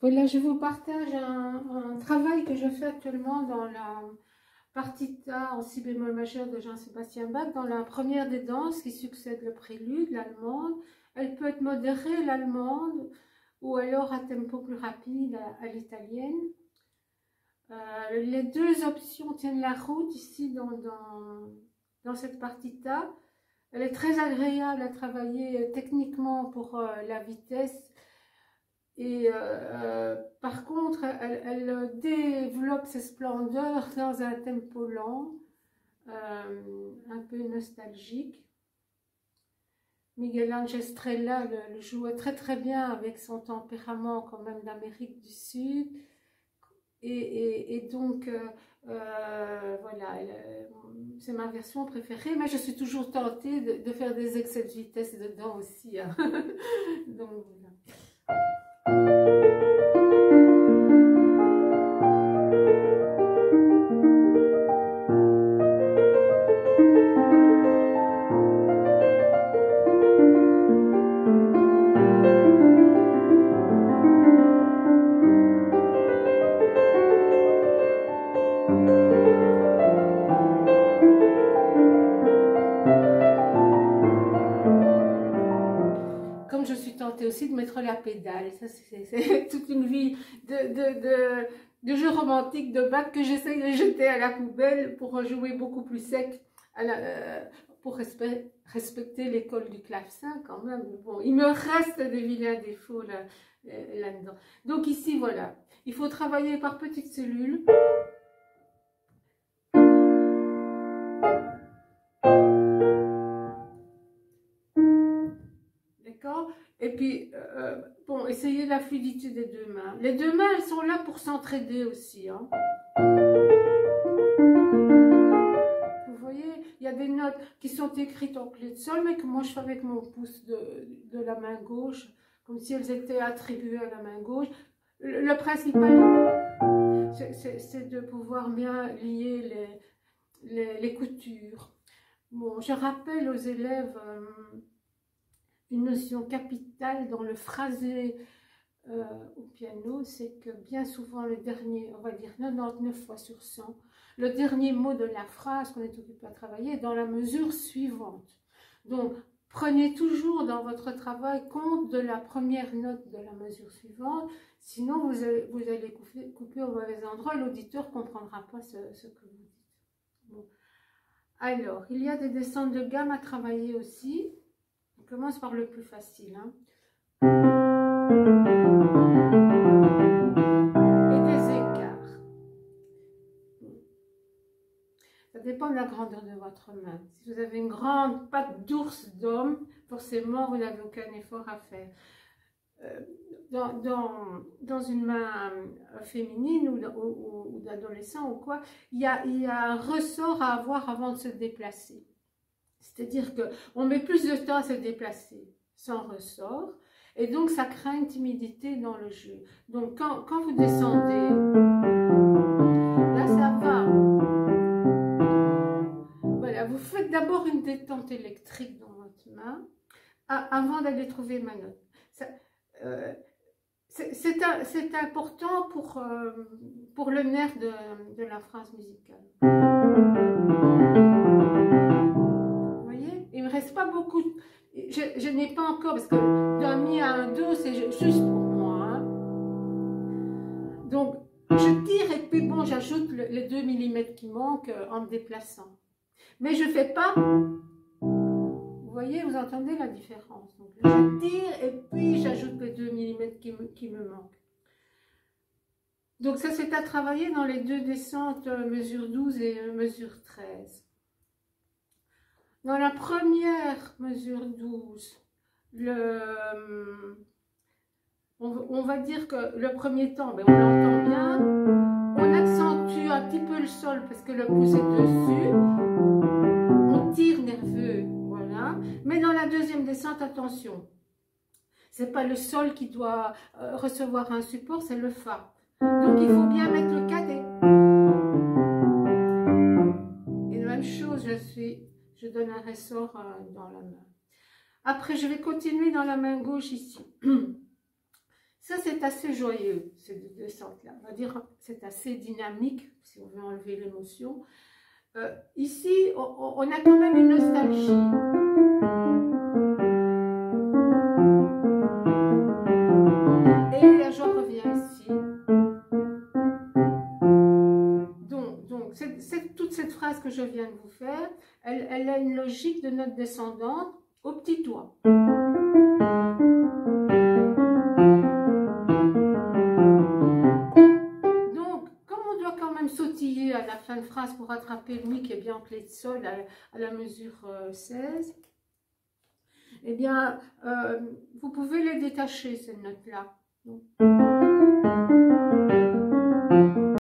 Voilà, je vous partage un travail que je fais actuellement dans la partita en si bémol majeur de Jean-Sébastien Bach, dans la première des danses qui succède le prélude, l'allemande. Elle peut être modérée, l'allemande, ou alors à tempo plus rapide, à l'italienne. Les deux options tiennent la route ici dans cette partita. Elle est très agréable à travailler techniquement pour la vitesse. Et par contre, elle développe ses splendeurs dans un tempo lent, un peu nostalgique. Miguel Ángel Estrella le jouait très bien avec son tempérament quand même d'Amérique du Sud. Et donc, voilà, c'est ma version préférée, mais je suis toujours tentée de faire des excès de vitesse dedans aussi. Hein. Donc, voilà. Comme je suis tentée aussi de mettre la pédale, ça c'est toute une vie de jeu romantique de Bach que j'essaye de jeter à la poubelle pour jouer beaucoup plus sec, pour respecter l'école du clavecin quand même. Bon, il me reste des vilains défauts là-dedans. Donc ici, voilà, il faut travailler par petites cellules. Et puis, bon, essayez la fluidité des deux mains. Les deux mains, elles sont là pour s'entraider aussi. Hein. Vous voyez, il y a des notes qui sont écrites en clé de sol, mais que moi je fais avec mon pouce de la main gauche, comme si elles étaient attribuées à la main gauche. Le principal, c'est de pouvoir bien lier les coutures. Bon, je rappelle aux élèves une notion capitale dans le phrasé au piano, c'est que bien souvent le dernier, on va dire 99 fois sur 100, le dernier mot de la phrase qu'on est occupé à travailler est dans la mesure suivante. Donc, prenez toujours dans votre travail compte de la première note de la mesure suivante, sinon vous allez couper au mauvais endroit et l'auditeur ne comprendra pas ce que vous dites. Bon. Alors, il y a des descentes de gamme à travailler aussi. On commence par le plus facile. Hein. Et des écarts. Ça dépend de la grandeur de votre main. Si vous avez une grande patte d'ours d'homme, forcément, vous n'avez aucun effort à faire. Dans une main féminine ou d'adolescent ou quoi, il y a un ressort à avoir avant de se déplacer. C'est-à-dire qu'on met plus de temps à se déplacer sans ressort, et donc ça crée une timidité dans le jeu. Donc quand vous descendez, là ça va. Voilà, vous faites d'abord une détente électrique dans votre main, avant d'aller trouver ma note. C'est important pour le nerf de la phrase musicale. Il ne me reste pas beaucoup. Je n'ai pas encore, parce que d'un mi à un do, c'est juste pour moi. Hein. Donc, je tire et puis bon, j'ajoute les 2 mm qui manquent en me déplaçant. Mais je ne fais pas. Vous voyez, vous entendez la différence. Donc, je tire et puis j'ajoute les 2 mm qui me manquent. Donc, ça, c'est à travailler dans les deux descentes, mesure 12 et mesure 13. Dans la première mesure 12, on va dire que le premier temps, ben, on l'entend bien, on accentue un petit peu le sol parce que le pouce est dessus, on tire nerveux, voilà. Mais dans la deuxième descente, attention, c'est pas le sol qui doit recevoir un support, c'est le fa. Donc il faut bien mettre le 4 et la même chose, je donne un ressort dans la main. Après, je vais continuer dans la main gauche ici. Ça, c'est assez joyeux, ces deux descentes-là. On va dire c'est assez dynamique, si on veut enlever l'émotion. Ici, on a quand même une nostalgie. Et je reviens ici. Donc toute cette phrase que je viens de vous faire, elle a une logique de note descendante au petit doigt. Donc, comme on doit quand même sautiller à la fin de phrase pour rattraper le mi qui est bien en clé de sol à la mesure 16, eh bien, vous pouvez les détacher, ces notes-là.